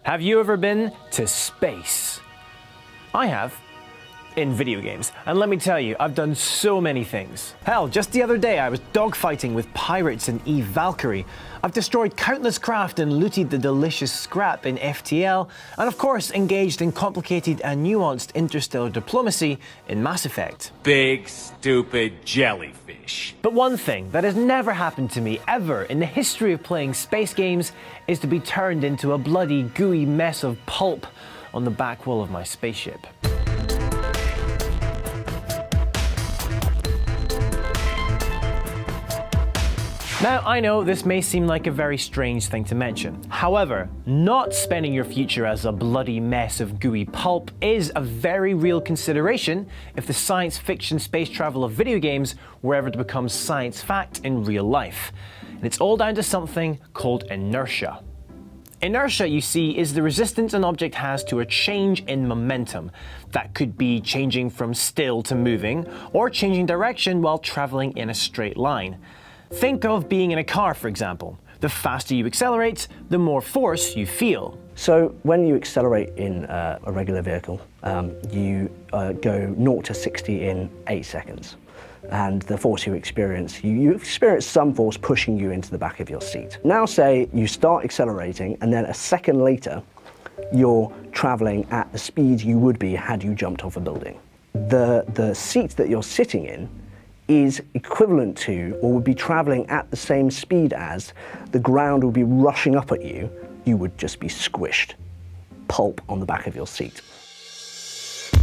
Have you ever been to space? I have. In video games. And let me tell you, I've done so many things. Hell, just the other day I was dogfighting with pirates in Eve Valkyrie. I've destroyed countless craft and looted the delicious scrap in FTL, and of course engaged in complicated and nuanced interstellar diplomacy in Mass Effect. Big, stupid jellyfish. But one thing that has never happened to me ever in the history of playing space games is to be turned into a bloody gooey mess of pulp on the back wall of my spaceship. Now, I know this may seem like a very strange thing to mention. However, not spending your future as a bloody mess of gooey pulp is a very real consideration if the science fiction space travel of video games were ever to become science fact in real life. And it's all down to something called inertia. Inertia, you see, is the resistance an object has to a change in momentum. That could be changing from still to moving, or changing direction while traveling in a straight line. Think of being in a car, for example. The faster you accelerate, the more force you feel. So when you accelerate in a regular vehicle, you go 0 to 60 in 8 seconds. And the force you experience, you experience some force pushing you into the back of your seat. Now say you start accelerating and then a second later, you're traveling at the speed you would be had you jumped off a building. The seat that you're sitting in is equivalent to, or would be traveling at the same speed as, the ground would be rushing up at you, you would just be squished. Pulp on the back of your seat.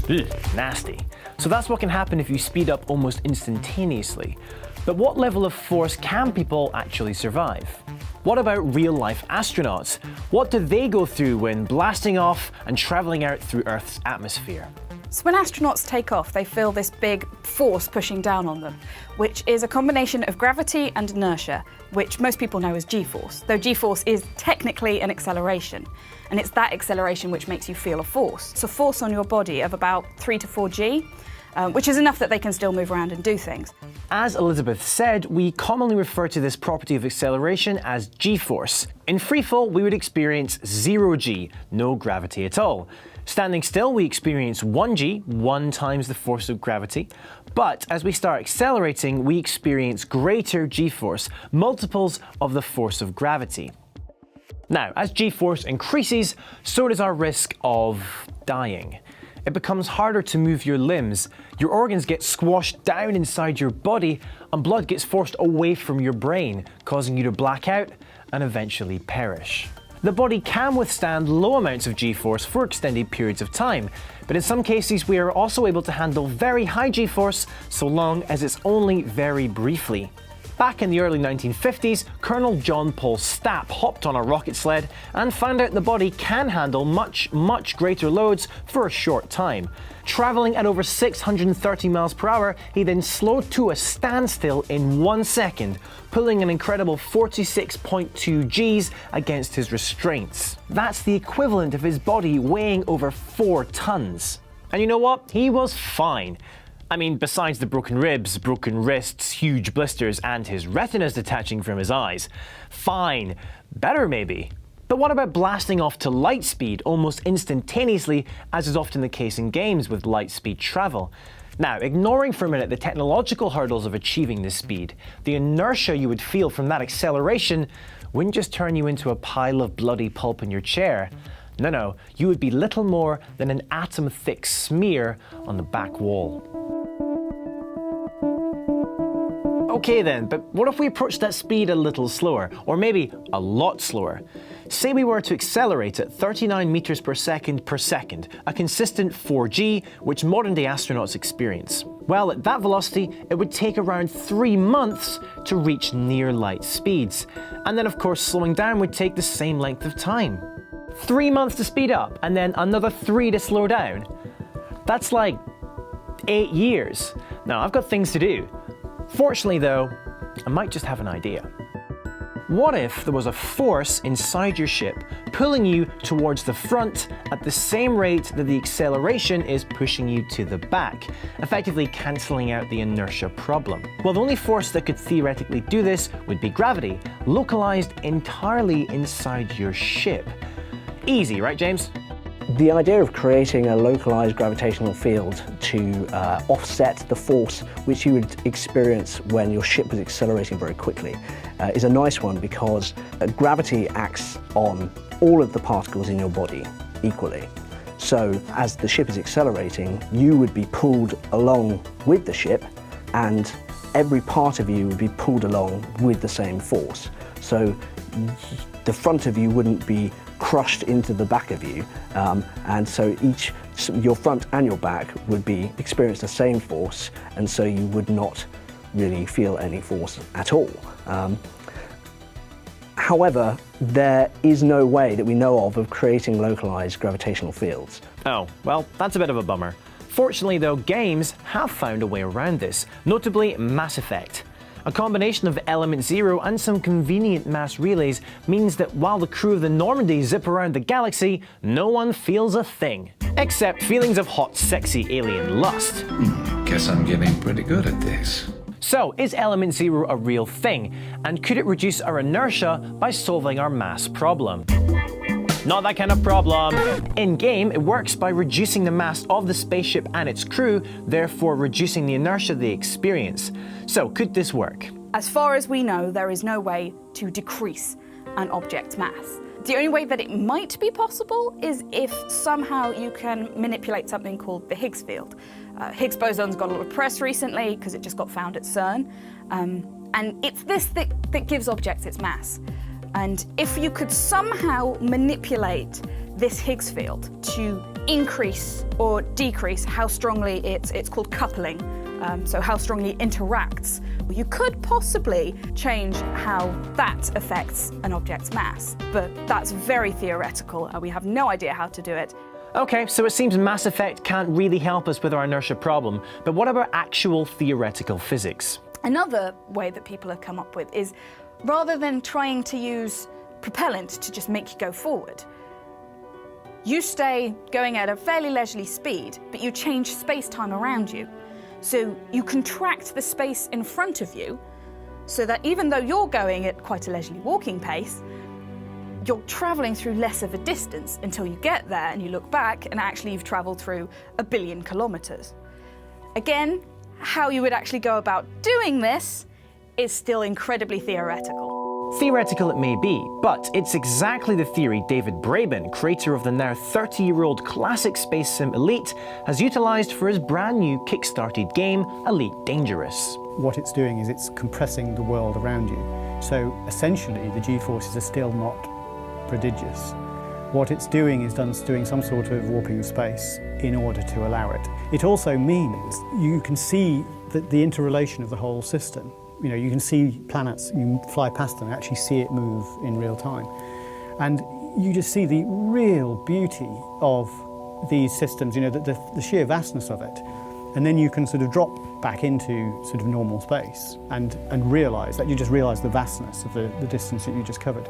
Ugh, nasty. So that's what can happen if you speed up almost instantaneously. But what level of force can people actually survive? What about real-life astronauts? What do they go through when blasting off and traveling out through Earth's atmosphere? So when astronauts take off, they feel this big force pushing down on them, which is a combination of gravity and inertia, which most people know as G-force, though G-force is technically an acceleration. And it's that acceleration which makes you feel a force. It's a force on your body of about 3 to 4 G, which is enough that they can still move around and do things. As Elizabeth said, we commonly refer to this property of acceleration as G-force. In freefall, we would experience 0 G, no gravity at all. Standing still, we experience 1 G, 1 times the force of gravity. But as we start accelerating, we experience greater G-force, multiples of the force of gravity. Now, as G-force increases, so does our risk of dying. It becomes harder to move your limbs, your organs get squashed down inside your body, and blood gets forced away from your brain, causing you to black out and eventually perish. The body can withstand low amounts of G-force for extended periods of time, but in some cases we are also able to handle very high G-force so long as it's only very briefly. Back in the early 1950s, Colonel John Paul Stapp hopped on a rocket sled and found out the body can handle much greater loads for a short time. Traveling at over 630 miles per hour, he then slowed to a standstill in 1 second, pulling an incredible 46.2 Gs against his restraints. That's the equivalent of his body weighing over 4 tons. And you know what? He was fine. I mean, besides the broken ribs, broken wrists, huge blisters, and his retinas detaching from his eyes. Fine. Better maybe. But what about blasting off to light speed almost instantaneously, as is often the case in games with light speed travel? Now, ignoring for a minute the technological hurdles of achieving this speed, the inertia you would feel from that acceleration wouldn't just turn you into a pile of bloody pulp in your chair. No, you would be little more than an atom-thick smear on the back wall. Okay then, but what if we approach that speed a little slower, or maybe a lot slower? Say we were to accelerate at 39 meters per second, a consistent 4G, which modern-day astronauts experience. Well, at that velocity, it would take around 3 months to reach near-light speeds. And then, of course, slowing down would take the same length of time. 3 months to speed up, and then another 3 to slow down. That's like 8 years. Now, I've got things to do. Fortunately though, I might just have an idea. What if there was a force inside your ship pulling you towards the front at the same rate that the acceleration is pushing you to the back, effectively cancelling out the inertia problem? Well, the only force that could theoretically do this would be gravity, localized entirely inside your ship. Easy, right, James? The idea of creating a localized gravitational field to offset the force which you would experience when your ship was accelerating very quickly is a nice one, because gravity acts on all of the particles in your body equally. So as the ship is accelerating, you would be pulled along with the ship, and every part of you would be pulled along with the same force. So the front of you wouldn't be crushed into the back of you, and so your front and your back would experience the same force, and so you would not really feel any force at all. However, there is no way that we know of creating localized gravitational fields. Oh, well, that's a bit of a bummer. Fortunately though, games have found a way around this, notably Mass Effect. A combination of Element Zero and some convenient mass relays means that while the crew of the Normandy zip around the galaxy, no one feels a thing. Except feelings of hot, sexy alien lust. Guess I'm getting pretty good at this. So, is Element Zero a real thing? And could it reduce our inertia by solving our mass problem? Not that kind of problem. In-game, it works by reducing the mass of the spaceship and its crew, therefore reducing the inertia they experience. So, could this work? As far as we know, there is no way to decrease an object's mass. The only way that it might be possible is if somehow you can manipulate something called the Higgs field. Higgs boson's got a lot of press recently because it just got found at CERN. And it's this that gives objects its mass. And if you could somehow manipulate this Higgs field to increase or decrease how strongly it's called coupling, so how strongly it interacts, you could possibly change how that affects an object's mass. But that's very theoretical, and we have no idea how to do it. Okay, so it seems Mass Effect can't really help us with our inertia problem, but what about actual theoretical physics? Another way that people have come up with is, rather than trying to use propellant to just make you go forward, you stay going at a fairly leisurely speed, but you change space-time around you. So you contract the space in front of you, so that even though you're going at quite a leisurely walking pace, you're traveling through less of a distance until you get there and you look back and actually you've traveled through 1 billion kilometers. Again, how you would actually go about doing this is still incredibly theoretical. Theoretical it may be, but it's exactly the theory David Braben, creator of the now 30-year-old classic space sim Elite, has utilised for his brand new kickstarted game, Elite Dangerous. What it's doing is it's compressing the world around you. So essentially the G-forces are still not prodigious. What it's doing is doing some sort of warping of space in order to allow it. It also means you can see the interrelation of the whole system. You know, you can see planets, you fly past them, actually see it move in real time. And you just see the real beauty of these systems, you know, the sheer vastness of it. And then you can sort of drop back into sort of normal space and realise that you just realise the vastness of the distance that you just covered.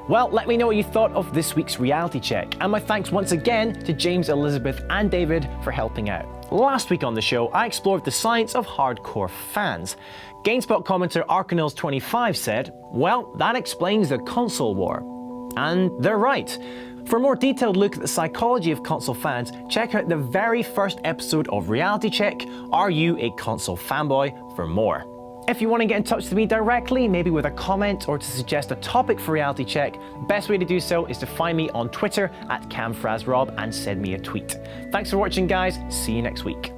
Well, let me know what you thought of this week's reality check, and my thanks once again to James, Elizabeth and David for helping out. Last week on the show, I explored the science of hardcore fans. GameSpot commenter Arcanils25 said, well, that explains the console war. And they're right. For a more detailed look at the psychology of console fans, check out the very first episode of Reality Check, Are You a Console Fanboy? For more. If you want to get in touch with me directly, maybe with a comment or to suggest a topic for Reality Check, the best way to do so is to find me on Twitter @CamFrazRob and send me a tweet. Thanks for watching, guys. See you next week.